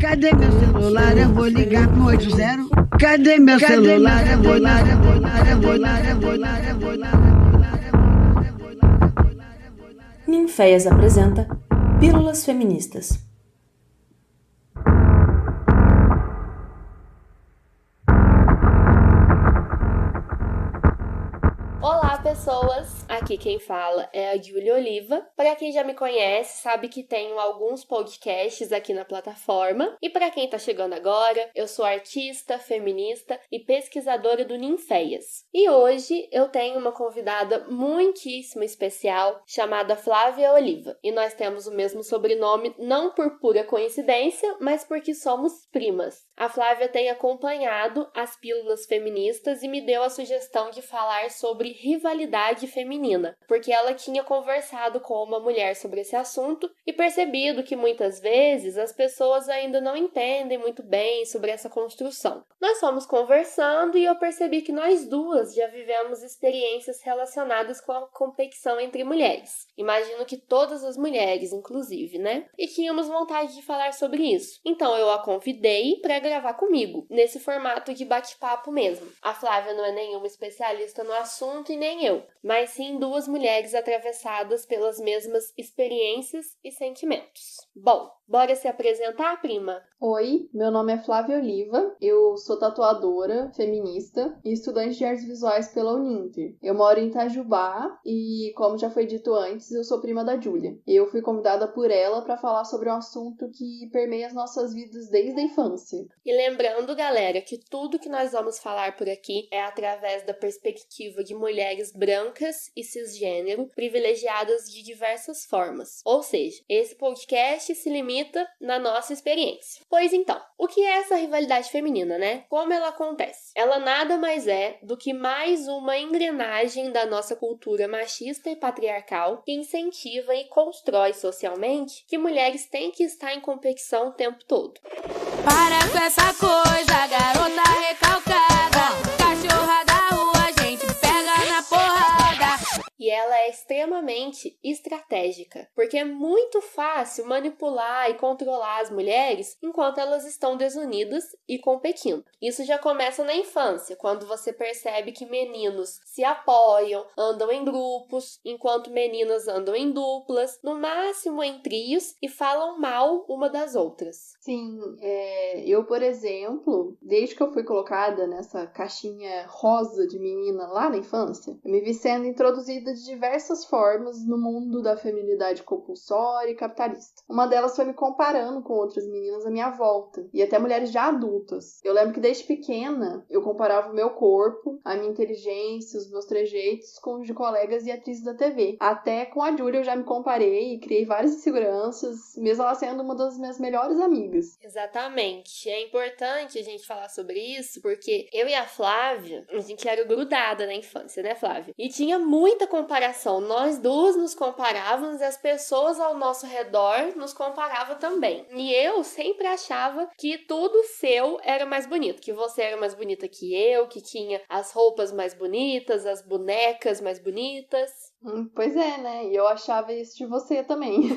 Cadê meu celular? Eu vou ligar pro 80. Cadê meu celular? Eu vou ligar. Ninféias apresenta Pílulas Feministas. Olá, pessoas! Aqui quem fala é a Júlia Oliva. Para quem já me conhece, sabe que tenho alguns podcasts aqui na plataforma. E para quem tá chegando agora, eu sou artista, feminista e pesquisadora do Ninféias. E hoje eu tenho uma convidada muitíssimo especial chamada Flávia Oliva. E nós temos o mesmo sobrenome não por pura coincidência, mas porque somos primas. A Flávia tem acompanhado as pílulas feministas e me deu a sugestão de falar sobre rivalidade feminina, porque ela tinha conversado com uma mulher sobre esse assunto e percebido que muitas vezes as pessoas ainda não entendem muito bem sobre essa construção. Nós fomos conversando e eu percebi que nós duas já vivemos experiências relacionadas com a competição entre mulheres. Imagino que todas as mulheres, inclusive, né? E tínhamos vontade de falar sobre isso. Então eu a convidei para gravar comigo, nesse formato de bate-papo mesmo. A Flávia não é nenhuma especialista no assunto e nem eu, mas sim duas mulheres atravessadas pelas mesmas experiências e sentimentos. Bom, bora se apresentar, prima? Oi, meu nome é Flávia Oliva, eu sou tatuadora, feminista e estudante de artes visuais pela Uninter. Eu moro em Itajubá e, como já foi dito antes, eu sou prima da Júlia. Eu fui convidada por ela para falar sobre um assunto que permeia as nossas vidas desde a infância. E lembrando, galera, que tudo que nós vamos falar por aqui é através da perspectiva de mulheres brancas e cisgênero, privilegiadas de diversas formas. Ou seja, esse podcast se limita na nossa experiência. Pois então, o que é essa rivalidade feminina, né? Como ela acontece? Ela nada mais é do que mais uma engrenagem da nossa cultura machista e patriarcal que incentiva e constrói socialmente que mulheres têm que estar em competição o tempo todo. Para com essa coisa, garota recalcada. Cachorra da rua, a gente pega na porrada. E ela é extremamente estratégica, porque é muito fácil manipular e controlar as mulheres enquanto elas estão desunidas e competindo. Isso já começa na infância, quando você percebe que meninos se apoiam, andam em grupos, enquanto meninas andam em duplas, no máximo em trios, e falam mal uma das outras. Sim, eu, por exemplo, desde que eu fui colocada nessa caixinha rosa de menina lá na infância, eu me vi sendo introduzida de diversas formas no mundo da feminilidade compulsória e capitalista. Uma delas foi me comparando com outras meninas à minha volta, e até mulheres já adultas. Eu lembro que desde pequena eu comparava o meu corpo, a minha inteligência, os meus trejeitos com os de colegas e atrizes da TV. Até com a Júlia eu já me comparei e criei várias inseguranças, mesmo ela sendo uma das minhas melhores amigas. Exatamente. É importante a gente falar sobre isso, porque eu e a Flávia, a gente era grudada na infância, né, Flávia? E tinha muita comparação. Nós duas nos comparávamos e as pessoas ao nosso redor nos comparavam também. E eu sempre achava que tudo seu era mais bonito, que você era mais bonita que eu, que tinha as roupas mais bonitas, as bonecas mais bonitas. Pois é, né? E eu achava isso de você também.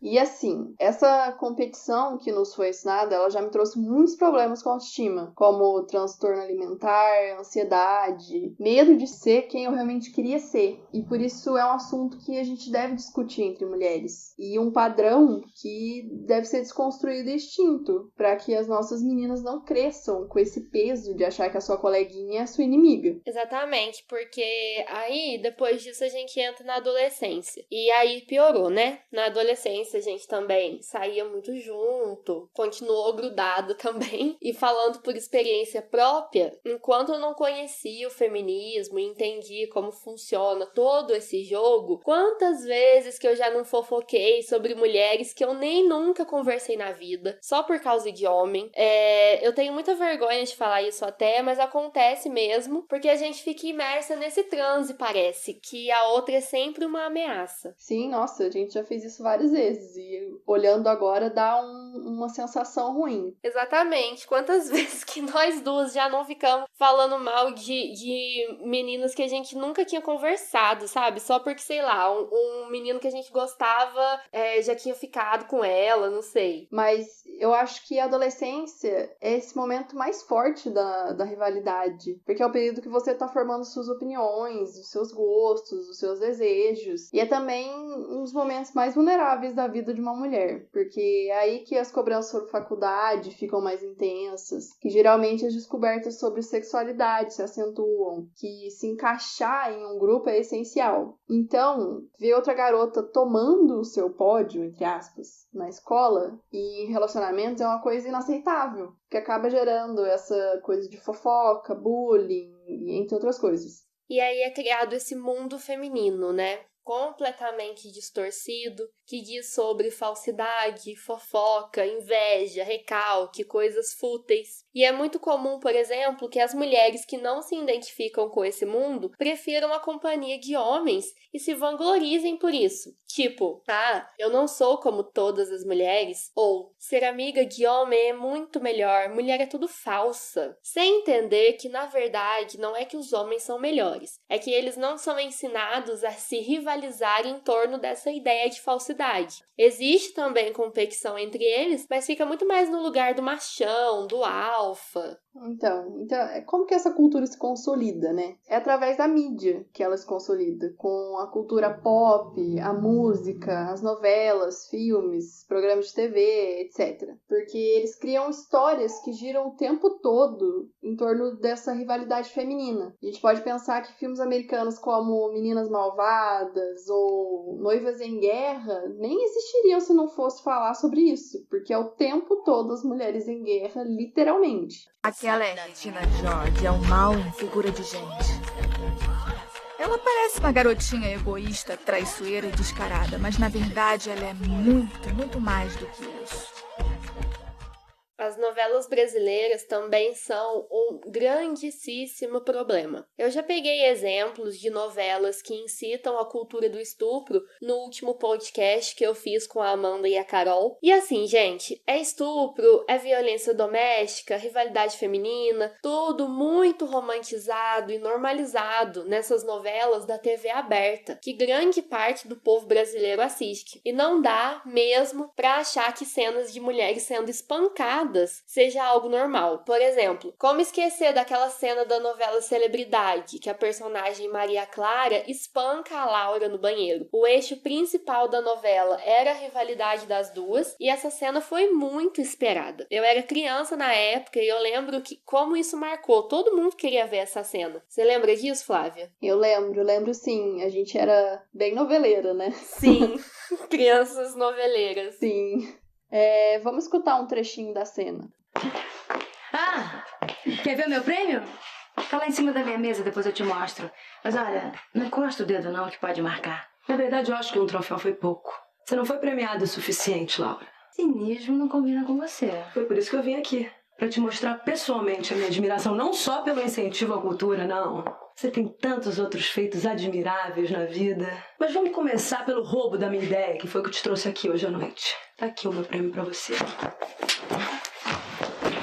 E assim, essa competição que nos foi ensinada, ela já me trouxe muitos problemas com a autoestima, como transtorno alimentar, ansiedade, medo de ser quem eu realmente queria ser. E por isso é um assunto que a gente deve discutir entre mulheres. E um padrão que deve ser desconstruído e extinto, para que as nossas meninas não cresçam com esse peso de achar que a sua coleguinha é sua inimiga. Exatamente, porque aí, depois disso, a gente entra na adolescência. E aí piorou, né? Na adolescência, a gente também saía muito junto, continuou grudado também. E falando por experiência própria, enquanto eu não conhecia o feminismo e entendi como funciona todo esse jogo, quantas vezes que eu já não fofoquei sobre mulheres que eu nem nunca conversei na vida, só por causa de homem. Eu tenho muita vergonha de falar isso até, mas acontece mesmo, porque a gente fica imersa nesse transe, parece, que a outra é sempre uma ameaça. Sim, nossa, a gente já fez isso várias vezes e olhando agora dá uma sensação ruim. Exatamente. Quantas vezes que nós duas já não ficamos falando mal de meninas que a gente nunca tinha conversado, sabe? Só porque, sei lá, um menino que a gente gostava já tinha ficado com ela, não sei. Mas eu acho que a adolescência é esse momento mais forte da rivalidade. Porque é o período que você tá formando suas opiniões, os seus gostos, os seus desejos. E é também um dos momentos mais vulneráveis da vida de uma mulher. Porque é aí que as cobranças sobre faculdade ficam mais intensas. Que geralmente as descobertas sobre sexualidade se acentuam. Que se encaixar em um grupo é essencial. Então, ver outra garota tomando o seu pódio, entre aspas, na escola e em relacionamentos é uma coisa inaceitável, que acaba gerando essa coisa de fofoca, bullying, entre outras coisas. E aí é criado esse mundo feminino, né? Completamente distorcido, que diz sobre falsidade, fofoca, inveja, recalque, coisas fúteis. E é muito comum, por exemplo, que as mulheres que não se identificam com esse mundo prefiram a companhia de homens e se vanglorizem por isso. Tipo, eu não sou como todas as mulheres, ou ser amiga de homem é muito melhor, mulher é tudo falsa. Sem entender que, na verdade, não é que os homens são melhores, é que eles não são ensinados a se rivalizar em torno dessa ideia de falsidade. Existe também competição entre eles, mas fica muito mais no lugar do machão, do alfa. Então, como que essa cultura se consolida, né? É através da mídia que ela se consolida, com a cultura pop, a música, as novelas, filmes, programas de TV, etc. Porque eles criam histórias que giram o tempo todo em torno dessa rivalidade feminina. A gente pode pensar que filmes americanos como Meninas Malvadas ou Noivas em Guerra nem existiriam se não fosse falar sobre isso, porque é o tempo todo as mulheres em guerra, literalmente. Aquela é Regina George, é um mal em figura de gente. Ela parece uma garotinha egoísta, traiçoeira e descarada, mas na verdade ela é muito, muito mais do que isso. As novelas brasileiras também são um grandíssimo problema. Eu já peguei exemplos de novelas que incitam a cultura do estupro no último podcast que eu fiz com a Amanda e a Carol. E assim, gente, é estupro, é violência doméstica, rivalidade feminina, tudo muito romantizado e normalizado nessas novelas da TV aberta, que grande parte do povo brasileiro assiste. E não dá mesmo pra achar que cenas de mulheres sendo espancadas seja algo normal. Por exemplo, como esquecer daquela cena da novela Celebridade, que a personagem Maria Clara espanca a Laura no banheiro. O eixo principal da novela era a rivalidade das duas, e essa cena foi muito esperada. Eu era criança na época e eu lembro que como isso marcou. Todo mundo queria ver essa cena. Você lembra disso, Flávia? Eu lembro sim. A gente era bem noveleira, né? Sim, crianças noveleiras. Sim. Vamos escutar um trechinho da cena. Quer ver o meu prêmio? Tá lá em cima da minha mesa, depois eu te mostro. Mas olha, não encosta o dedo não, que pode marcar. Na verdade, eu acho que um troféu foi pouco. Você não foi premiada o suficiente, Laura. Cinismo não combina com você. Foi por isso que eu vim aqui. Pra te mostrar pessoalmente a minha admiração, não só pelo incentivo à cultura, não. Você tem tantos outros feitos admiráveis na vida. Mas vamos começar pelo roubo da minha ideia, que foi o que te trouxe aqui hoje à noite. Tá aqui o meu prêmio pra você.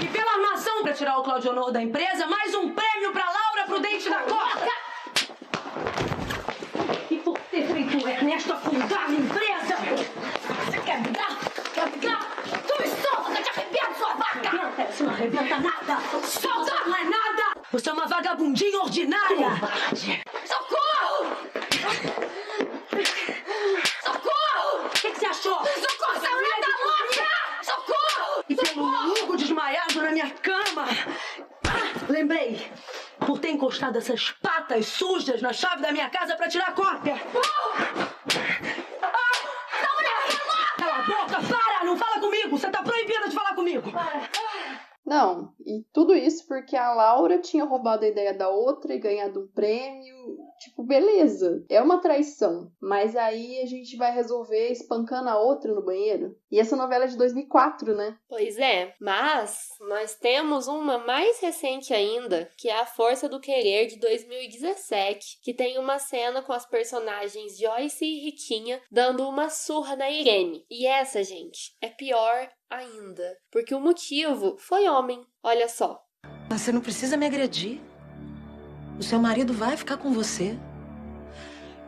E pela armação pra tirar o Claudio Honor da empresa, mais um prêmio pra Laura Prudente da Costa! E por ter feito o Ernesto afundar a empresa! Você quer me dar? Quer me dar? Tu me solta, que eu te arrebento, sua vaca! Não, você não arrebenta nada! Solta! Não é nada! Você é uma vagabundinha ordinária! Socorro! Socorro! O que você achou? Socorro, essa mulher tá louca! Socorro! E pelo Hugo desmaiado na minha cama! Lembrei! Por ter encostado essas patas sujas na chave da minha casa pra tirar cópia! Cala a boca, para! Não fala comigo! Você tá proibida de falar comigo! Não, E tudo isso porque a Laura tinha roubado a ideia da outra e ganhado um prêmio. Tipo, beleza, é uma traição. Mas aí a gente vai resolver espancando a outra no banheiro. E essa novela é de 2004, né? Pois é, mas nós temos uma mais recente ainda, que é A Força do Querer, de 2017, que tem uma cena com as personagens Joyce e Ritinha dando uma surra na Irene. E essa, gente, é pior ainda, porque o motivo foi homem. Olha só. Você não precisa me agredir. O seu marido vai ficar com você.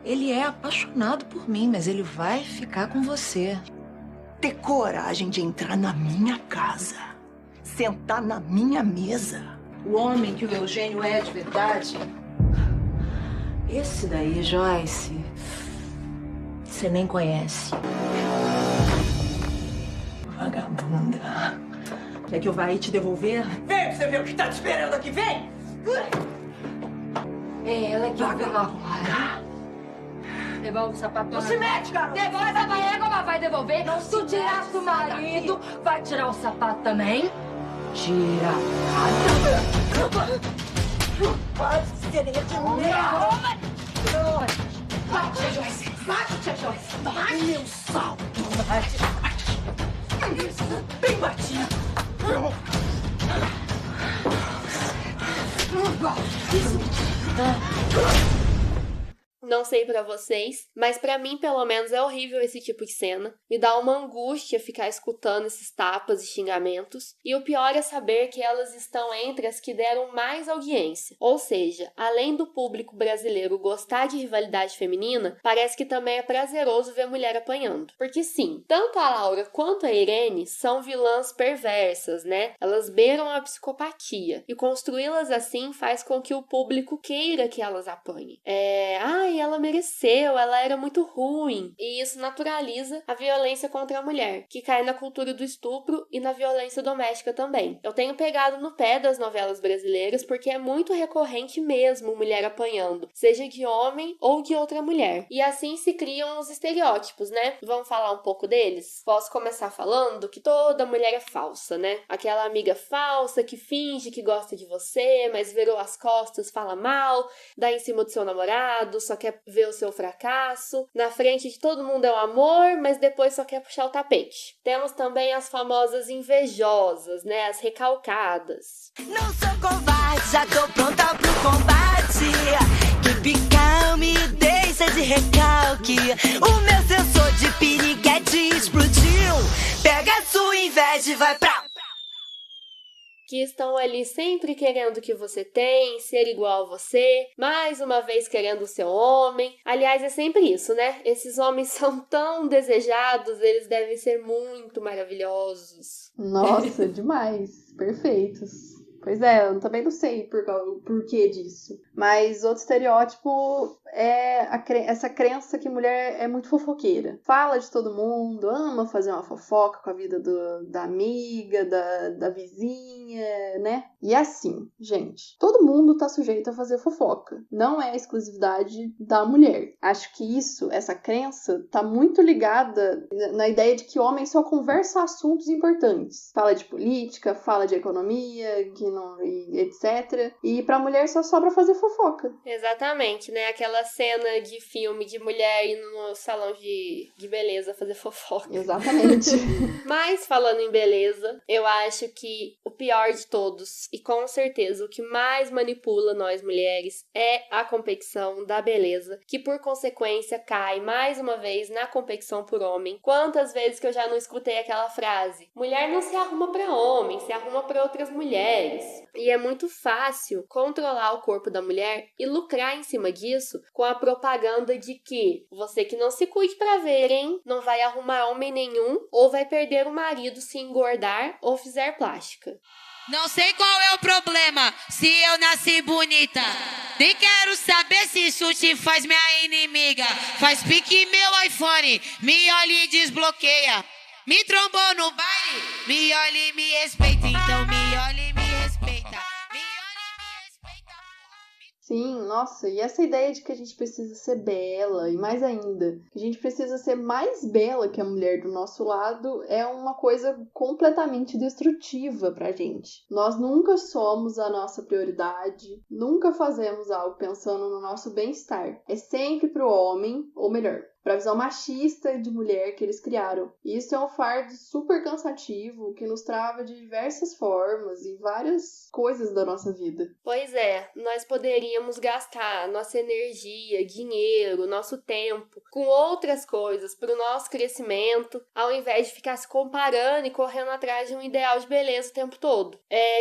Ele é apaixonado por mim, mas ele vai ficar com você. Ter coragem de entrar na minha casa, sentar na minha mesa. O homem que o Eugênio é de verdade. Esse daí, Joyce, você nem conhece. Vagabunda. Quer que eu vá aí te devolver? Vem pra você ver o que tá te esperando aqui, vem! É ela que Vagabunda. devolve o sapato. Não se mete, garoto! Devolve essa égua, vai devolver. Não Se tu tirasse o marido, vai tirar o sapato também? Tira. Quase seria de mulher. Bate, tia Joyce. Bate, tia Joyce. Bate, meu salto. Isso, bem batido. Não sei pra vocês, mas pra mim, pelo menos, é horrível esse tipo de cena. Me dá uma angústia ficar escutando esses tapas e xingamentos. E o pior é saber que elas estão entre as que deram mais audiência. Ou seja, além do público brasileiro gostar de rivalidade feminina, parece que também é prazeroso ver mulher apanhando. Porque sim, tanto a Laura quanto a Irene são vilãs perversas, né? Elas beiram a psicopatia. E construí-las assim faz com que o público queira que elas apanhem. Ela mereceu, ela era muito ruim. E isso naturaliza a violência contra a mulher, que cai na cultura do estupro e na violência doméstica também. Eu tenho pegado no pé das novelas brasileiras porque é muito recorrente mesmo mulher apanhando, seja de homem ou de outra mulher. E assim se criam os estereótipos, né? Vamos falar um pouco deles? Posso começar falando que toda mulher é falsa, né? Aquela amiga falsa que finge que gosta de você, mas virou as costas, fala mal, dá em cima do seu namorado, só quer ver o seu fracasso. Na frente de todo mundo é um amor, mas depois só quer puxar o tapete. Temos também as famosas invejosas, né? As recalcadas. Não sou covarde, já tô pronta pro combate. Que calme, deixa de recalque. O meu sensor de piriguete explodiu. Pega a sua inveja e vai pra... Que estão ali sempre querendo o que você tem, ser igual a você, mais uma vez querendo o seu homem. Aliás, é sempre isso, né? Esses homens são tão desejados, eles devem ser muito maravilhosos. Nossa, demais. Perfeitos. Pois é, eu também não sei o porquê disso. Mas outro estereótipo é essa crença que mulher é muito fofoqueira. Fala de todo mundo, ama fazer uma fofoca com a vida da amiga, da vizinha, né? E assim, gente, todo mundo tá sujeito a fazer fofoca. Não é a exclusividade da mulher. Acho que essa crença, tá muito ligada na ideia de que homem só conversa assuntos importantes. Fala de política, fala de economia, etc. E pra mulher só sobra fazer fofoca. Exatamente, né? Aquela cena de filme de mulher indo no salão de beleza fazer fofoca. Exatamente. Mas, falando em beleza, eu acho que o pior de todos, e com certeza o que mais manipula nós mulheres, é a competição da beleza, que por consequência cai mais uma vez na competição por homem. Quantas vezes que eu já não escutei aquela frase: mulher não se arruma pra homem, se arruma pra outras mulheres. E é muito fácil controlar o corpo da mulher e lucrar em cima disso com a propaganda de que você que não se cuide pra ver, hein? Não vai arrumar homem nenhum ou vai perder o marido se engordar ou fizer plástica. Não sei qual é o problema, se eu nasci bonita. Nem quero saber se isso te faz minha inimiga. Faz pique meu iPhone, me olha e desbloqueia. Me trombou no baile, me olha e me respeita. Então me olha e me respeita. Sim, nossa, e essa ideia de que a gente precisa ser bela, e mais ainda, que a gente precisa ser mais bela que a mulher do nosso lado, é uma coisa completamente destrutiva pra gente. Nós nunca somos a nossa prioridade, nunca fazemos algo pensando no nosso bem-estar. É sempre pro homem, ou melhor, para a visão machista de mulher que eles criaram. E isso é um fardo super cansativo que nos trava de diversas formas em várias coisas da nossa vida. Pois é, nós poderíamos gastar nossa energia, dinheiro, nosso tempo com outras coisas para o nosso crescimento, ao invés de ficar se comparando e correndo atrás de um ideal de beleza o tempo todo.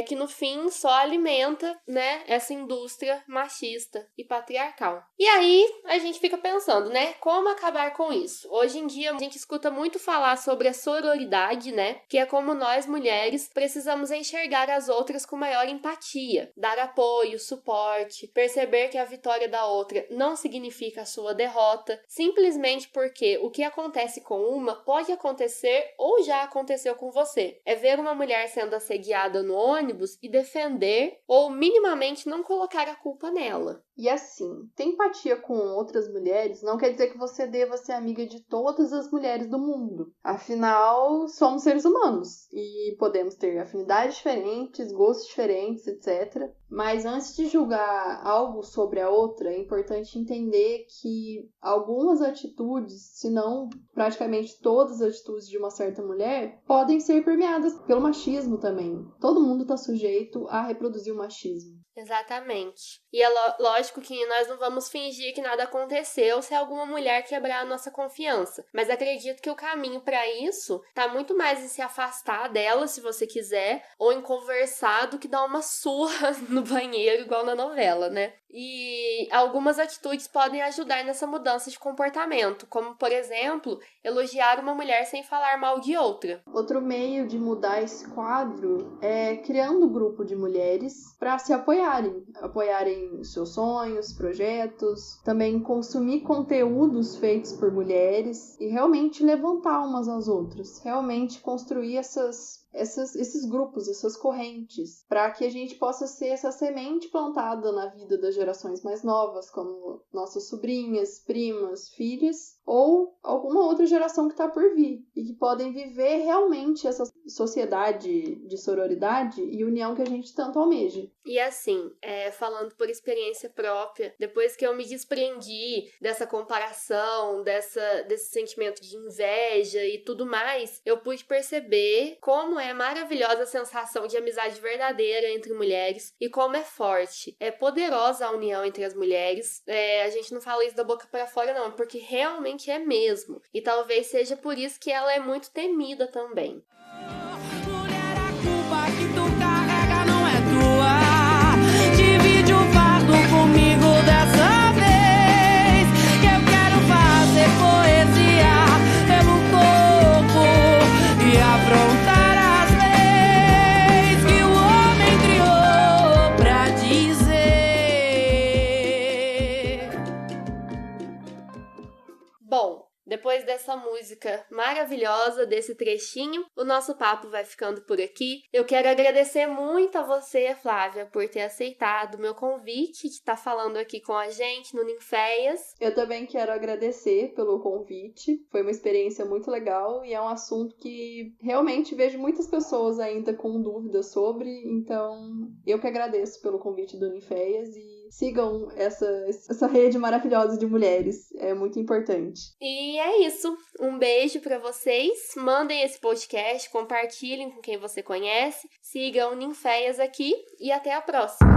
Que no fim só alimenta, né, essa indústria machista e patriarcal. E aí a gente fica pensando, né, como acabar com isso? Hoje em dia a gente escuta muito falar sobre a sororidade, né? Que é como nós mulheres precisamos enxergar as outras com maior empatia, dar apoio, suporte, perceber que a vitória da outra não significa a sua derrota, simplesmente porque o que acontece com uma pode acontecer ou já aconteceu com você. É ver uma mulher sendo assediada no ônibus e defender ou minimamente não colocar a culpa nela. E assim, ter empatia com outras mulheres não quer dizer que você deva ser amiga de todas as mulheres do mundo. Afinal, somos seres humanos e podemos ter afinidades diferentes, gostos diferentes, etc. Mas antes de julgar algo sobre a outra, é importante entender que algumas atitudes, se não praticamente todas as atitudes de uma certa mulher, podem ser permeadas pelo machismo também. Todo mundo está sujeito a reproduzir o machismo. Exatamente. E é lógico que nós não vamos fingir que nada aconteceu se alguma mulher quebrar a nossa confiança. Mas acredito que o caminho para isso tá muito mais em se afastar dela, se você quiser, ou em conversar do que dar uma surra no banheiro, igual na novela, né? E algumas atitudes podem ajudar nessa mudança de comportamento, como, por exemplo, elogiar uma mulher sem falar mal de outra. Outro meio de mudar esse quadro é criando um grupo de mulheres para se apoiarem seus sonhos, projetos, também consumir conteúdos feitos por mulheres e realmente levantar umas às outras, realmente construir esses grupos, essas correntes, para que a gente possa ser essa semente plantada na vida das gerações mais novas, como nossas sobrinhas, primas, filhas, ou alguma outra geração que está por vir, e que podem viver realmente essa sociedade de sororidade e união que a gente tanto almeja. E assim, falando por experiência própria, depois que eu me desprendi dessa comparação, desse sentimento de inveja e tudo mais, eu pude perceber como é maravilhosa a sensação de amizade verdadeira entre mulheres e como é forte, é poderosa a união entre as mulheres. A gente não fala isso da boca para fora não, porque realmente é mesmo. E talvez seja por isso que ela é muito temida também. Mulher, a culpa que tu carrega não é tua. Divide o fardo comigo dessa vez, que eu quero fazer poesia pelo corpo e afrontar Depois dessa música maravilhosa, desse trechinho, o nosso papo vai ficando por aqui. Eu quero agradecer muito a você, Flávia, por ter aceitado o meu convite de estar falando aqui com a gente no Ninféias. Eu também quero agradecer pelo convite. Foi uma experiência muito legal e é um assunto que realmente vejo muitas pessoas ainda com dúvidas sobre. Então, eu que agradeço pelo convite do Ninféias e sigam essa rede maravilhosa de mulheres. É muito importante. E é isso. Um beijo pra vocês. Mandem esse podcast, compartilhem com quem você conhece. Sigam o Ninféias aqui e até a próxima.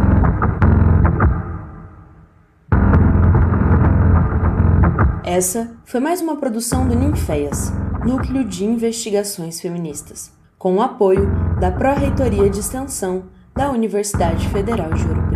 Essa foi mais uma produção do Ninféias, Núcleo de Investigações Feministas, com o apoio da Pró-Reitoria de Extensão da Universidade Federal de Ouro Preto.